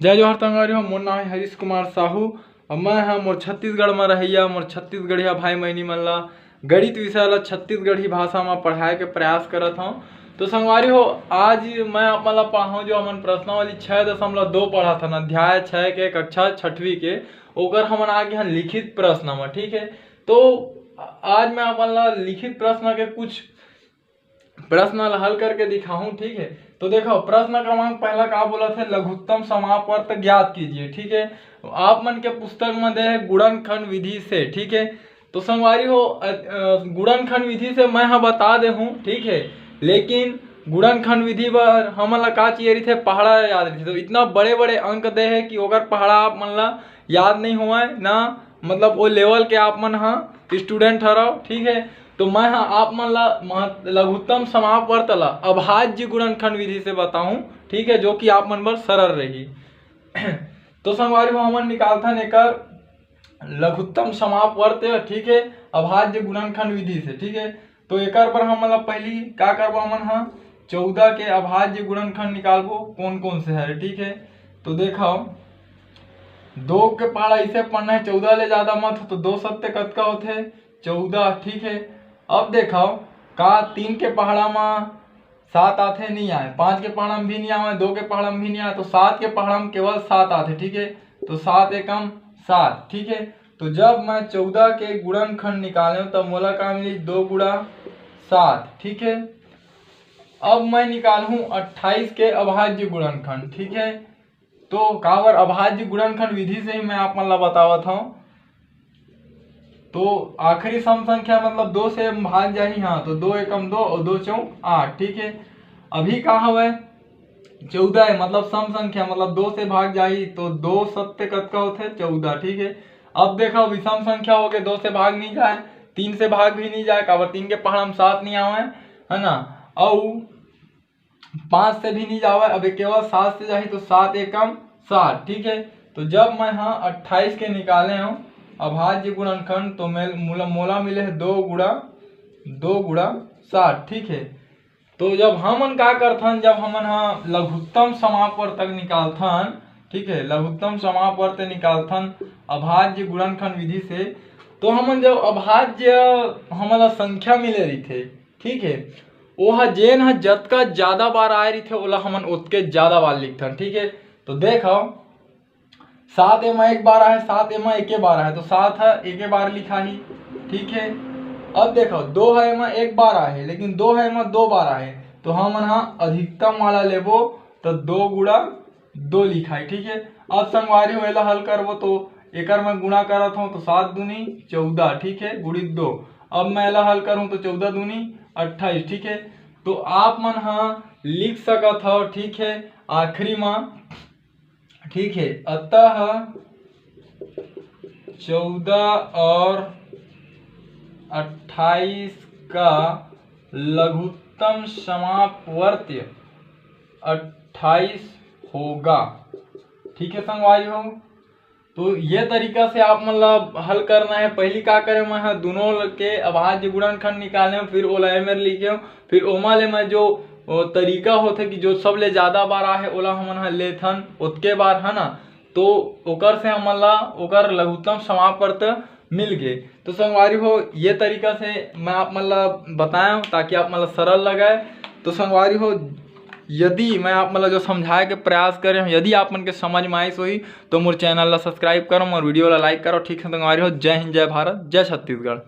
जय जोहर संगवारी हो। मोर नाम है हरीश कुमार साहू और मैं हाँ मोर छत्तीसगढ़ में रहिया। मोर छत्तीसगढ़िया भाई बहनी मन ला गणित विषय ला छत्तीसगढ़ी भाषा में पढ़ाए के प्रयास करत हूँ। तो संगवारी हो, आज मैं आप मन ला पढ़ाऊँ जो हमन प्रश्नावली 6.2 पढ़ा था, अध्याय 6 के कक्षा 6वीं के, ओकर हमन आगे हैं लिखित प्रश्न में। ठीक है, तो आज मैं आप मन ला लिखित प्रश्न के कुछ प्रश्न हल करके दिखाऊं। ठीक है, तो देखो प्रश्न क्रमांक पहला का बोला था, लघुत्तम समापवर्त ज्ञात कीजिए। ठीक है, आप मन के पुस्तक में दे है गुणनखंड विधि से। ठीक है, तो संगवारी हो गुणनखंड विधि से मैं हाँ बता दे हूँ। ठीक है, लेकिन गुणनखंड विधि पर हमन ला का चाहिए रही थे, पहाड़ा याद रही थी। तो इतना बड़े बड़े अंक दे है कि ओकर पहाड़ा आप मन ला याद नहीं हुआ ना, मतलब वो लेवल के आप मन हाँ स्टूडेंट हरो। ठीक है, तो मैं हाँ आप मन ला लघुत्तम समापवर्त ला अभाज्य गुणनखंड विधि से बताऊं। ठीक है, जो कि आप मन बर सरल रही। तो संगवारी हो हमन निकालथन एकर लघुत्तम समापवर्त। ठीक है, अभाज्य गुणनखंड विधि से। ठीक है, तो एकर पर हम मतलब पहली का करबो, हमन हाँ 14 के अभाज्य गुणनखंड निकालबो कौन कौन से है। ठीक है, तो देखो 2 के पहाड़ा इसे पढ़ना है, 14 ले ज्यादा मत हो तो 2 सत्ते कतका होते 14। ठीक है, अब देखो का 3 के पहाड़ा में 7 आते नहीं आए, 5 के पहाड़ा में भी नहीं आए, 2 के पहाड़ा में भी नहीं आए, तो 7 के पहाड़ा में केवल 7 आते। ठीक है, तो 7 एकम 7। ठीक है, तो जब मैं 14 के गुणनखंड निकाले तब मोला का मिली 2 गुणा 7। ठीक है, अब मैं निकालूं 28 के अभाज्य गुणनखंड। ठीक है, तो काबर अभाज्य गुणनखंड विधि से ही मैं आप मन ला बतावत हूँ। तो आखिरी सम संख्या मतलब 2 से भाग जाही। हाँ, तो 2 एकम 2 और 2 चौक 8। ठीक है, अभी का हवे 14 है, मतलब सम संख्या मतलब 2 से भाग जाही, तो 2 सत्ते कतका होते 14। ठीक है, अब देखो विषम संख्या हो गए, 2 से भाग नहीं जाए, 3 से भाग भी नहीं जाए, काबर 3 के पहाड़ा में 7 नहीं आवे है ना, और 5 से भी नहीं जावे, अब केवल 7 से जाही, तो 7 एकम 7। ठीक है, तो जब मैं हाँ 28 के निकाले हूँ अभाज्य गुणनखंड, तो मोला मिले है 2 गुणा 7। ठीक है, तो जब हमन का करथन, जब हमन हाँ लघुत्तम समापवर्त तक निकालथन। ठीक है, लघुत्तम समापवर्त निकालथन अभाज्य गुणनखंड विधि से, तो हमन जब अभाज्य हमन ला संख्या मिले रही थे। ठीक है, ओहा जेन हा जतका ज्यादा बार आए रही थे ओला हमन उतके ज्यादा बार लिखथन। ठीक है, तो देखो 7 एमा एक बार आए, 7 एमा एक बार आए, तो 7 है एक बार लिखा ही। ठीक है, अब देखो 2 है एमा एक बार आए, लेकिन 2 है एमा 2 बार आए, तो हम यहाँ अधिकतम वाला लेबो, तो 2 गुणा 2 लिखा है। ठीक है, अब संगवारी हो एला हल करबो, तो एकर में गुणा करत हूँ, तो 7 दूनी 14। ठीक है, गुणित 2। अब मैं एला हल करूँ तो 14 दूनी 28। ठीक है, तो आप मन हाँ लिख सकत हो। ठीक है, आखिरी में। ठीक है, अतः 14 और 28 का लघुत्तम समापवर्त्य 28 होगा। ठीक है संगवारी हो, तो ये तरीका से आप मतलब हल करना है। पहली का करे मैं दोनों के अभाज्य गुणनखंड निकाले, फिर ओला एमर लिखे, फिर ओमा ले मैं जो तरीका होते कि जो सब ले ज्यादा बार आहे ओला हमन लेथन उतके बार है ना, तो ओकर से हमन ला ओकर लघुत्तम समापवर्त मिल गए। तो संगवारी हो ये तरीका से मैं आप मन ला बताया ताकि आप मन ला सरल लगे। तो संगवारी हो यदि मैं आप मतलब जो समझाए के प्रयास कर रहे हो, यदि आप मन के समझ में आई सोई, तो मोर चैनल ला सब्सक्राइब करो और वीडियो ला लाइक करो। ठीक है संगवारी हो, जय हिंद, जय भारत, जय छत्तीसगढ़।